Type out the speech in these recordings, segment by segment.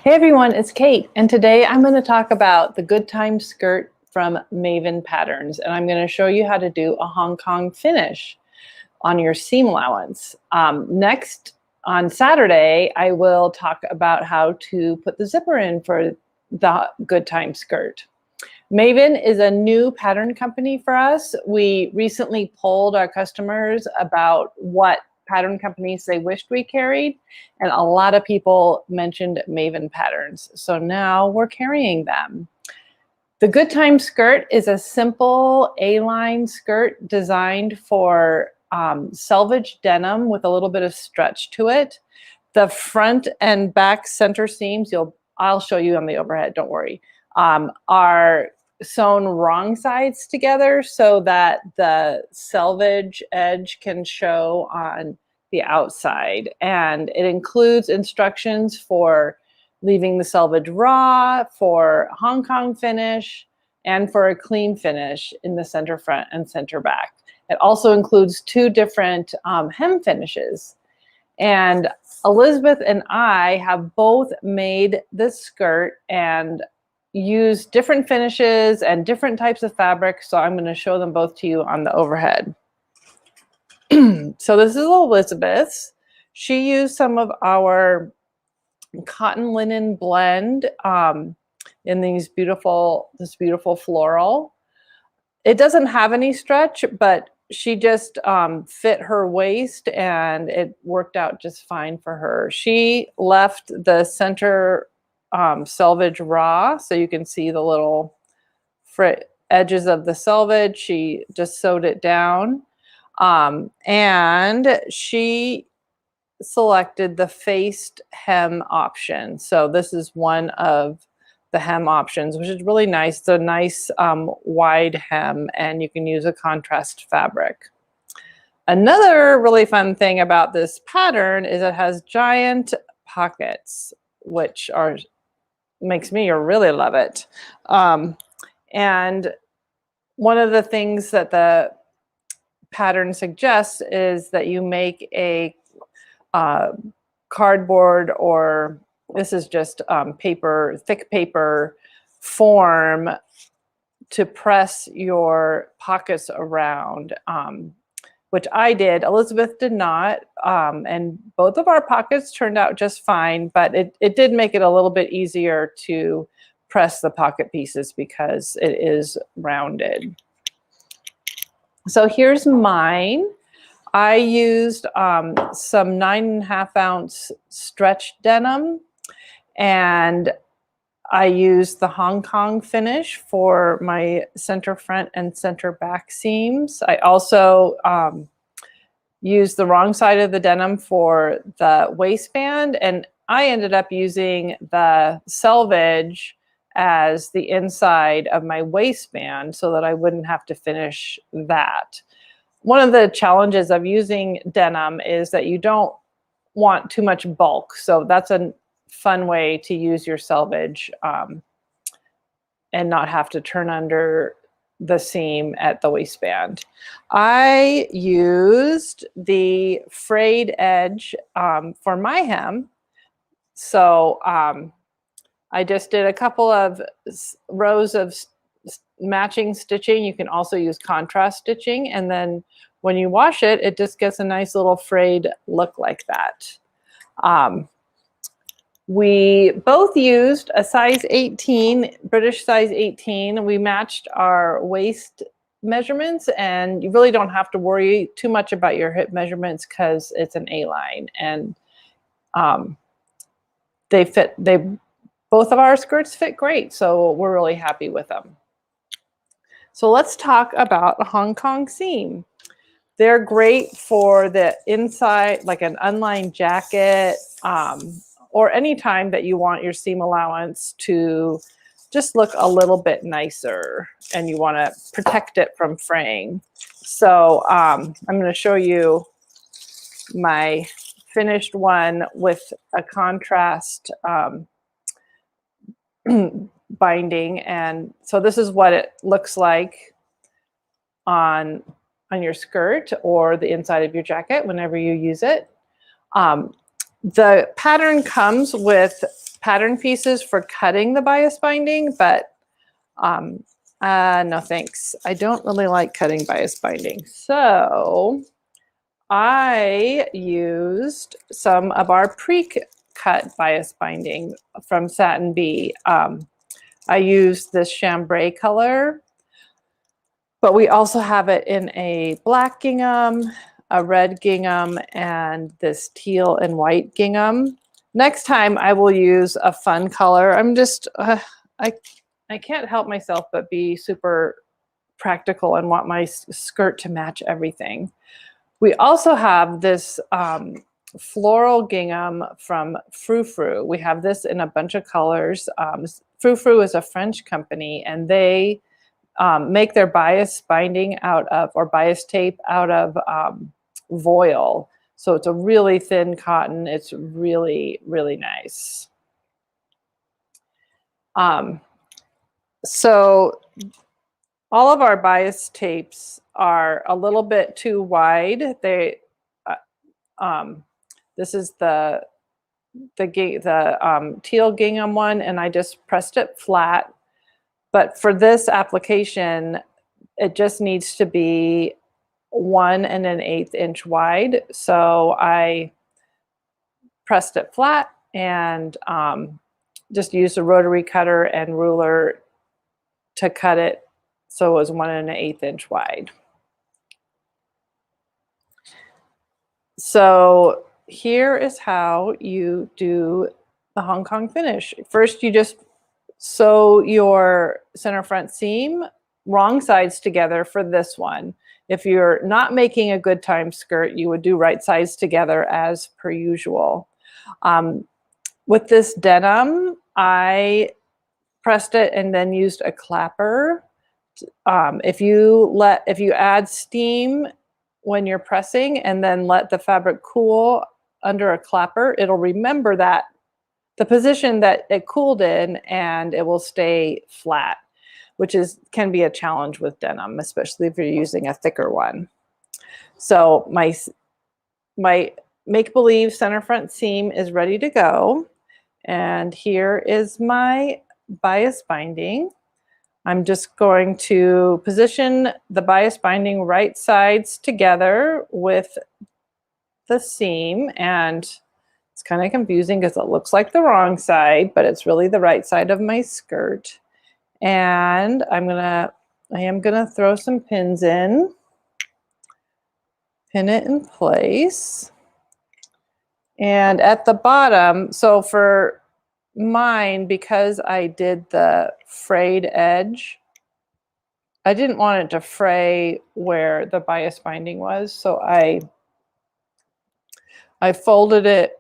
Hey everyone, it's Kate, and today I'm going to talk about the Good Times Skirt from Maven Patterns, and I'm going to show you how to do a Hong Kong finish on your seam allowance. Next, on Saturday, I will talk about how to put the zipper in for the Good Times Skirt. Maven is a new pattern company for us. We recently polled our customers about what pattern companies they wished we carried, and a lot of people mentioned Maven patterns. So now we're carrying them. The Good Time Skirt is a simple A-line skirt designed for selvage denim with a little bit of stretch to it. The front and back center seams, I'll show you on the overhead, don't worry, are sewn wrong sides together so that the selvage edge can show on the outside. And it includes instructions for leaving the selvage raw, for Hong Kong finish, and for a clean finish in the center front and center back. It also includes two different hem finishes. And Elizabeth and I have both made this skirt and used different finishes and different types of fabric. So I'm going to show them both to you on the overhead. So this is Elizabeth's. She used some of our cotton linen blend in this beautiful floral. It doesn't have any stretch, but she just fit her waist and it worked out just fine for her. She left the center selvage raw, so you can see the little edges of the selvage. She just sewed it down, and she selected the faced hem option. So this is one of the hem options, which is really nice. It's a nice wide hem, and you can use a contrast fabric. Another really fun thing about this pattern is it has giant pockets, which makes me really love it. And one of the things that the pattern suggests is that you make a cardboard, or this is just paper, thick paper form to press your pockets around, which I did. Elizabeth did not, and both of our pockets turned out just fine, but it did make it a little bit easier to press the pocket pieces because it is rounded. So here's mine. I used some 9.5 ounce stretch denim, and I used the Hong Kong finish for my center front and center back seams. I also used the wrong side of the denim for the waistband, and I ended up using the selvage as the inside of my waistband so that I wouldn't have to finish that. One of the challenges of using denim is that you don't want too much bulk. So that's a fun way to use your selvage and not have to turn under the seam at the waistband. I used the frayed edge for my hem. So I just did a couple of rows of matching stitching. You can also use contrast stitching, and then when you wash it, it just gets a nice little frayed look like that. We both used a size 18, British size 18. We matched our waist measurements, and you really don't have to worry too much about your hip measurements because it's an A-line, and both of our skirts fit great, so we're really happy with them. So let's talk about a Hong Kong seam. They're great for the inside, like an unlined jacket, or any time that you want your seam allowance to just look a little bit nicer and you want to protect it from fraying. So I'm going to show you my finished one with a contrast binding, and so this is what it looks like on your skirt or the inside of your jacket whenever you use it. The pattern comes with pattern pieces for cutting the bias binding, but no thanks. I don't really like cutting bias binding. So I used some of our pre-cut bias binding from Satin Bee. I used this chambray color, but we also have it in a black gingham, a red gingham, and this teal and white gingham. Next time I will use a fun color. I'm just, I can't help myself but be super practical and want my skirt to match everything. We also have this floral gingham from Frou Frou. We have this in a bunch of colors. Frou Frou is a French company, and they make their bias binding out of, or bias tape out of voile. So it's a really thin cotton. It's really, really nice. So all of our bias tapes are a little bit too wide. They, this is the teal gingham one, and I just pressed it flat. But for this application, it just needs to be 1 1/8 inch wide. So I pressed it flat and just used a rotary cutter and ruler to cut it so it was 1 1/8 inch wide. So here is how you do the Hong Kong finish. First, you just sew your center front seam wrong sides together for this one. If you're not making a good time skirt, you would do right sides together as per usual. With this denim, I pressed it and then used a clapper. If you add steam when you're pressing and then let the fabric cool under a clapper, it'll remember that the position that it cooled in, and it will stay flat, which can be a challenge with denim, especially if you're using a thicker one. So my make-believe center front seam is ready to go. And here is my bias binding. I'm just going to position the bias binding right sides together with the seam, and it's kind of confusing because it looks like the wrong side, but it's really the right side of my skirt. And I am gonna throw some pins in, pin it in place. And at the bottom, so for mine, because I did the frayed edge, I didn't want it to fray where the bias binding was, so I folded it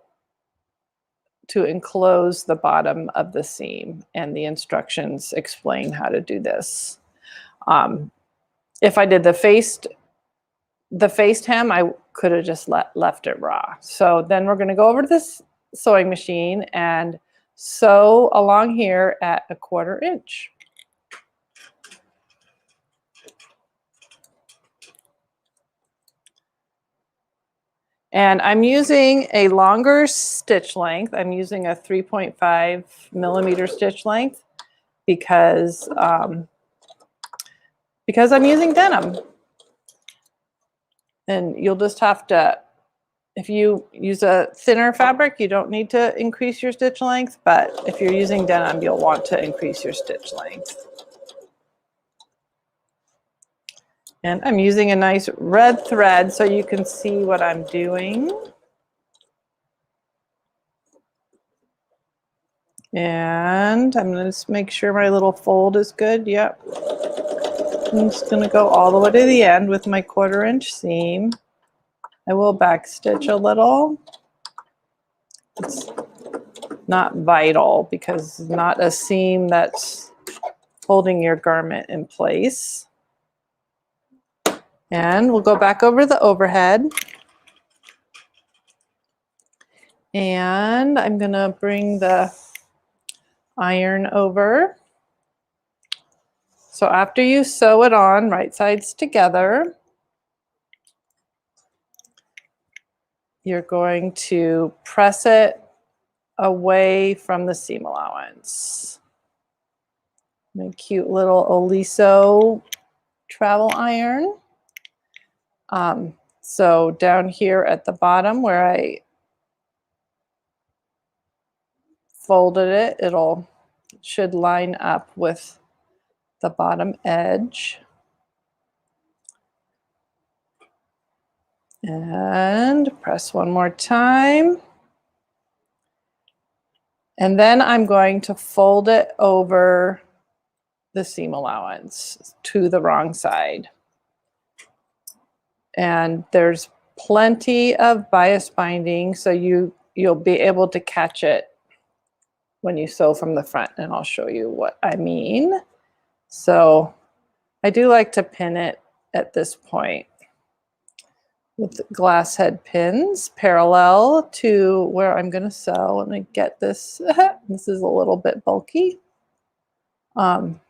to enclose the bottom of the seam, and the instructions explain how to do this. If I did the faced hem, I could have just left it raw. So then we're going to go over to this sewing machine and sew along here at 1/4 inch. And I'm using a longer stitch length. I'm using a 3.5 millimeter stitch length because I'm using denim. And you'll just have to, if you use a thinner fabric, you don't need to increase your stitch length, but if you're using denim, you'll want to increase your stitch length. And I'm using a nice red thread so you can see what I'm doing. And I'm going to just make sure my little fold is good. Yep. I'm just going to go all the way to the end with my 1/4 inch seam. I will back stitch a little. It's not vital because it's not a seam that's holding your garment in place. And we'll go back over the overhead. And I'm going to bring the iron over. So after you sew it on right sides together, you're going to press it away from the seam allowance. My cute little Oliso travel iron. So down here at the bottom where I folded it, it should line up with the bottom edge. And press one more time. And then I'm going to fold it over the seam allowance to the wrong side. And there's plenty of bias binding, so you'll be able to catch it when you sew from the front, and I'll show you what I mean. So I do like to pin it at this point with glass head pins parallel to where I'm going to sew. Let me get this. This is a little bit bulky. There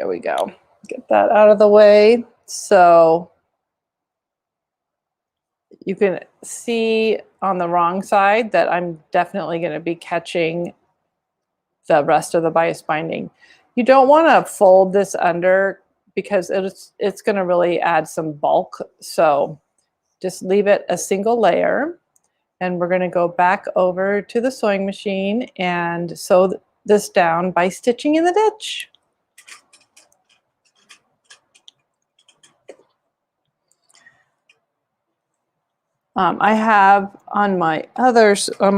we go. Get that out of the way. So you can see on the wrong side that I'm definitely going to be catching the rest of the bias binding. You don't want to fold this under because it's going to really add some bulk. So just leave it a single layer. And we're going to go back over to the sewing machine and sew this down by stitching in the ditch. I have on my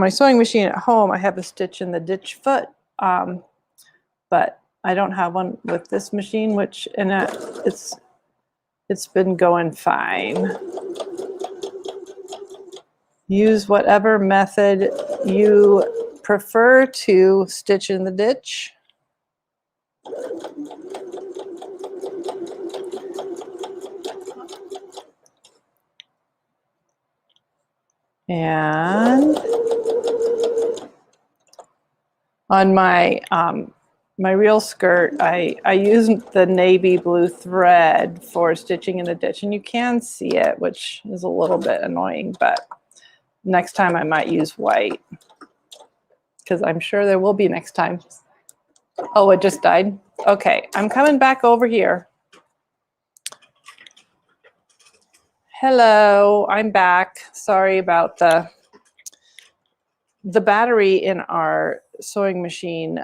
sewing machine at home, I have a stitch in the ditch foot, but I don't have one with this machine, it's been going fine. Use whatever method you prefer to stitch in the ditch. And on my my real skirt, I used the navy blue thread for stitching in the ditch, and you can see it, which is a little bit annoying, but next time I might use white, because I'm sure there will be next time. Oh, it just died. Okay, I'm coming back over here. Hello, I'm back. Sorry about the battery in our sewing machine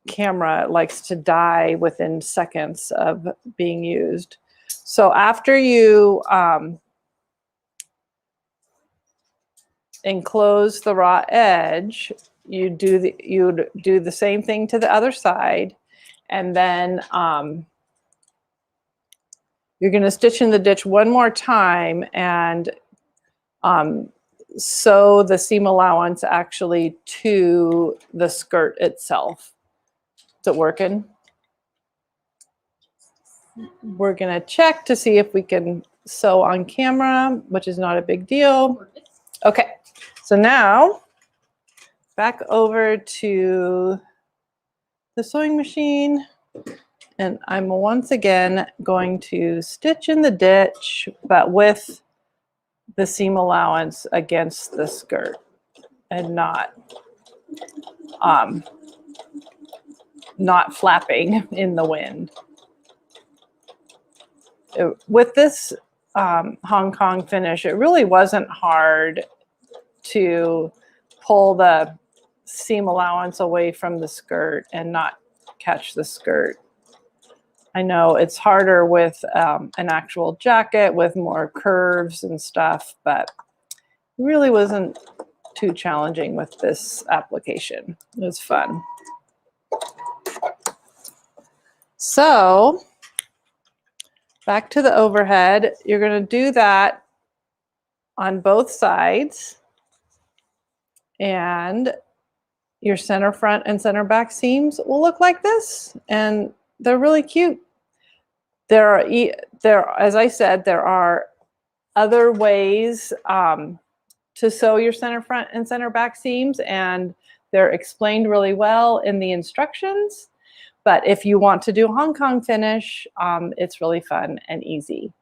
camera likes to die within seconds of being used. So after you enclose the raw edge, you'd do the same thing to the other side, and then you're going to stitch in the ditch one more time and sew the seam allowance actually to the skirt itself. Is it working? We're going to check to see if we can sew on camera, which is not a big deal. Okay, so now back over to the sewing machine, and I'm once again going to stitch in the ditch, but with the seam allowance against the skirt and not flapping in the wind. With this Hong Kong finish, it really wasn't hard to pull the seam allowance away from the skirt and not catch the skirt. I know it's harder with an actual jacket with more curves and stuff, but it really wasn't too challenging with this application. It was fun. So back to the overhead, you're going to do that on both sides, and your center front and center back seams will look like this, and they're really cute. As I said, there are other ways to sew your center front and center back seams, and they're explained really well in the instructions. But if you want to do Hong Kong finish, it's really fun and easy.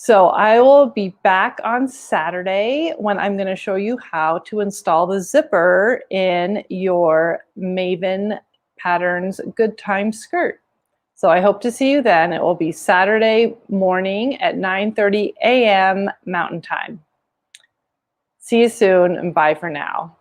So I will be back on Saturday when I'm going to show you how to install the zipper in your Maven Patterns Good Times Skirt. So I hope to see you then. It will be Saturday morning at 9:30 a.m. Mountain Time. See you soon and bye for now.